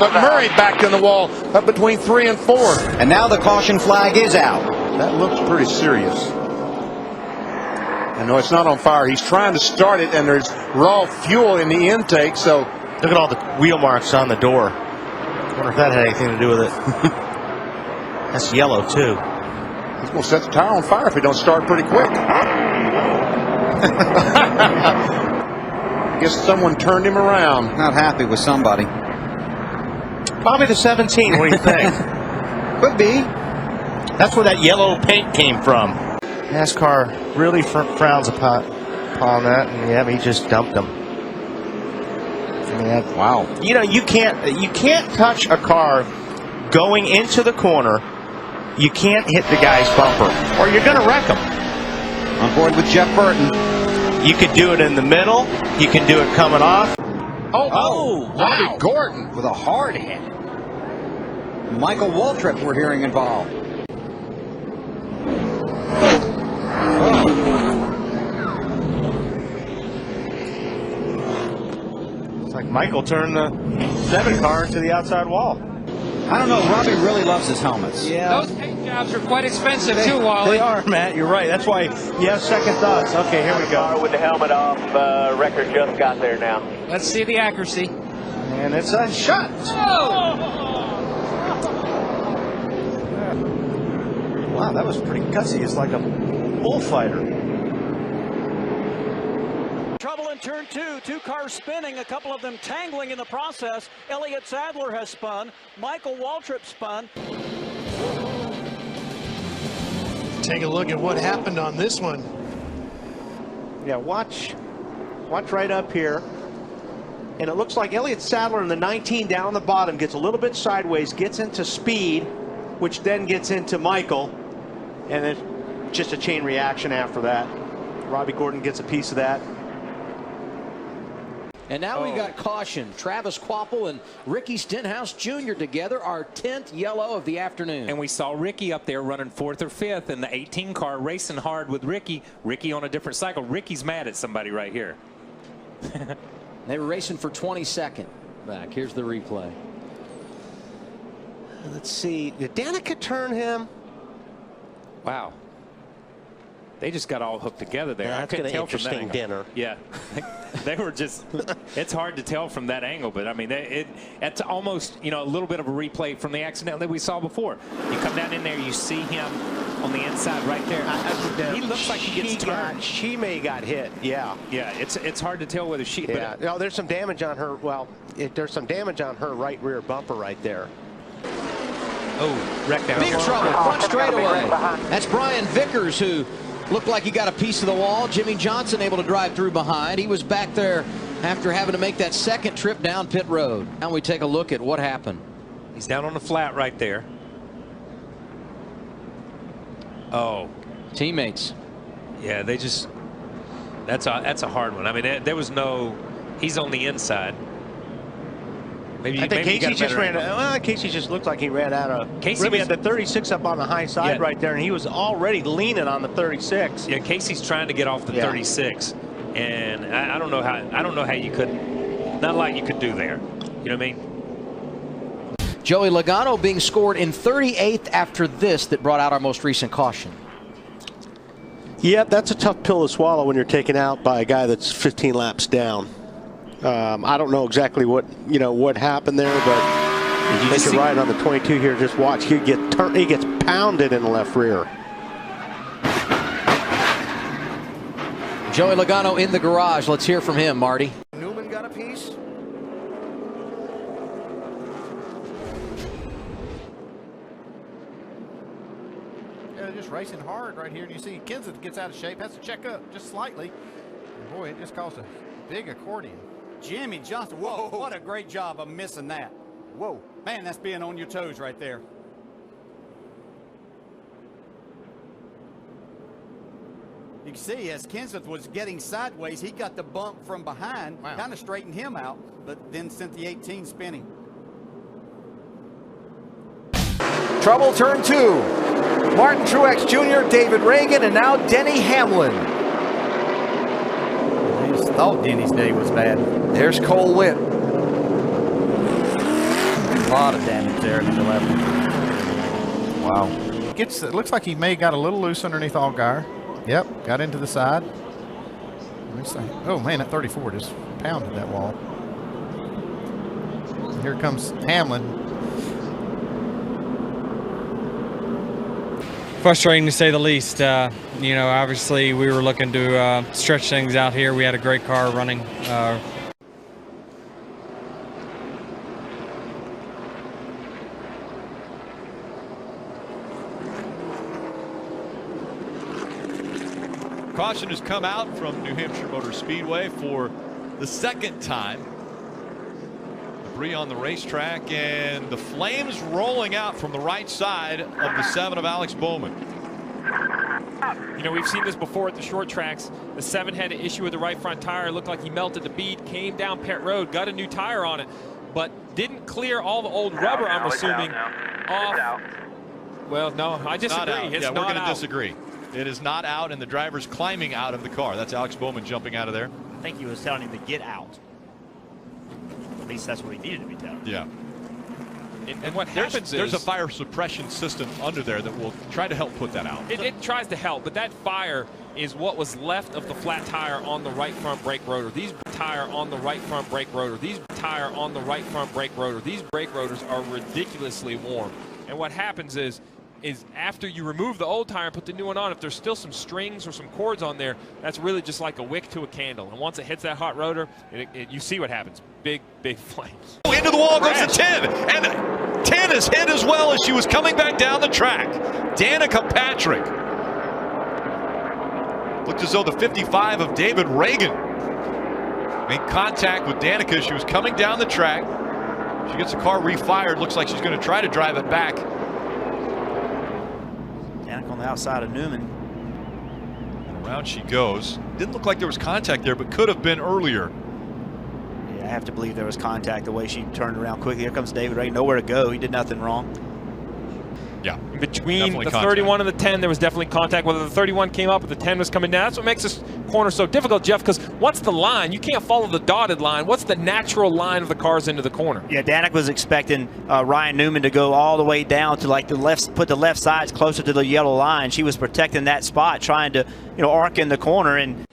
but Murray back in the wall up between 3 and 4. And now the caution flag is out. That looks pretty serious. I know it's not on fire. He's trying to start it, and there's raw fuel in the intake. So look at all the wheel marks on the door. I wonder if that had anything to do with it. That's yellow too. He's going to set the tire on fire if he don't start pretty quick. Guess someone turned him around. Not happy with somebody. Probably the 17. What do you think? Could be. That's where that yellow paint came from. NASCAR really frowns upon that, and yeah, he just dumped them. I mean, wow. You know, you can't touch a car going into the corner. You can't hit the guy's bumper, or you're going to wreck him. On board with Jeff Burton. You could do it in the middle. You can do it coming off. Oh, wow. Robbie Gordon with a hard hit. Michael Waltrip, we're hearing involved. It's like Michael turned the 7 car into the outside wall. I don't know. Robbie really loves his helmets. Yeah. Those paint jobs are quite expensive too, Wally. They are, Matt. You're right. That's why you have second thoughts. Okay, here we go. With the helmet off, record just got there now. Let's see the accuracy. And it's a shot. Oh! Wow, that was pretty gutsy. It's like a bullfighter. Trouble in turn 2. 2 cars spinning, a couple of them tangling in the process. Elliott Sadler has spun. Michael Waltrip spun. Take a look at what happened on this one. Yeah, watch right up here. And it looks like Elliott Sadler in the 19 down the bottom gets a little bit sideways, gets into speed, which then gets into Michael. And then just a chain reaction after that. Robbie Gordon gets a piece of that. And now we got caution. Travis Kvapil and Ricky Stenhouse Jr. together, our 10th yellow of the afternoon. And we saw Ricky up there running 4th or 5th in the 18 car, racing hard with Ricky. Ricky on a different cycle. Ricky's mad at somebody right here. They were racing for 22nd. Back. Here's the replay. Let's see. Did Danica turn him? Wow. They just got all hooked together there. Yeah, I couldn't tell from that interesting dinner. Yeah. They were just, it's hard to tell from that angle, but I mean, it's almost, you know, a little bit of a replay from the accident that we saw before. You come down in there, you see him on the inside right there. He looks like he gets turned. She may got hit, yeah. Yeah, it's hard to tell whether she, yeah. No, there's some damage on her, well, there's some damage on her right rear bumper right there. Oh, wrecked down. Big trouble, front straightaway. That's Brian Vickers, who looked like he got a piece of the wall. Jimmy Johnson able to drive through behind. He was back there after having to make that second trip down pit road. Now we take a look at what happened. He's down on the flat right there. Oh. Teammates. Yeah, they just, that's a hard one. I mean, there was no, he's on the inside. Maybe, I think Casey just ran. Well, Casey just looked like he ran out of. Casey really had the 36 up on the high side right there, and he was already leaning on the 36. Yeah, Casey's trying to get off the 36, and I don't know how you could, not like you could do there. You know what I mean? Joey Logano being scored in 38th after this that brought out our most recent caution. Yeah, that's a tough pill to swallow when you're taken out by a guy that's 15 laps down. I don't know exactly what happened there, but take a ride on the 22 here. Just watch. He gets pounded in the left rear. Joey Logano in the garage. Let's hear from him, Marty. Newman got a piece. Yeah, they're just racing hard right here. And you see Kenseth gets out of shape, has to check up just slightly. And boy, it just caused a big accordion. Jimmy Johnson, whoa, what a great job of missing that. Whoa, man, that's being on your toes right there. You can see as Kenseth was getting sideways, he got the bump from behind, kind of straightened him out, but then sent the 18 spinning. Trouble turn 2. Martin Truex Jr., David Reagan, and now Denny Hamlin. I just thought Denny's day was bad. There's Cole Witt. lot of damage there in the 11. Wow. It looks like he may got a little loose underneath Allgaier. Yep, got into the side. Oh man, that 34 just pounded that wall. And here comes Hamlin. Frustrating to say the least. You know, obviously we were looking to stretch things out here. We had a great car running. Caution has come out from New Hampshire Motor Speedway for the second time. Debris on the racetrack and the flames rolling out from the right side of the 7 of Alex Bowman. You know, we've seen this before at the short tracks. The 7 had an issue with the right front tire. It looked like he melted the bead, came down pit road, got a new tire on it, but didn't clear all the old rubber, I'm assuming, off. Well, no, I disagree. It's yeah, not we're going to out. disagree. It is not out, and the driver's climbing out of the car. That's Alex Bowman jumping out of there. I think he was telling him to get out. At least that's what he needed to be telling him. Yeah. And what happens there's a is fire suppression system under there that will try to help put that out. It tries to help, but that fire is what was left of the flat tire on the right front brake rotor. These tire on the right front brake rotor. These tire on the right front brake rotor. These brake rotors are ridiculously warm. And what happens is after you remove the old tire and put the new one on, if there's still some strings or some cords on there, that's really just like a wick to a candle. And once it hits that hot rotor, you see what happens. Big, big flames. Into the wall goes the 10, and 10 is hit as well as she was coming back down the track. Danica Patrick. Looked as though the 55 of David Reagan made contact with Danica as she was coming down the track. She gets the car refired. Looks like she's going to try to drive it back. Danica on the outside of Newman. And around she goes. Didn't look like there was contact there, but could have been earlier. Yeah, I have to believe there was contact the way she turned around quickly. Here comes David Reagan. Nowhere to go. He did nothing wrong. Yeah. Between the 31 and the 10, there was definitely contact. Whether the 31 came up or the 10 was coming down. That's what makes this corner so difficult, Jeff, because what's the line? You can't follow the dotted line. What's the natural line of the cars into the corner? Yeah, Danica was expecting Ryan Newman to go all the way down to like the left, put the left sides closer to the yellow line. She was protecting that spot, trying to, arc in the corner. And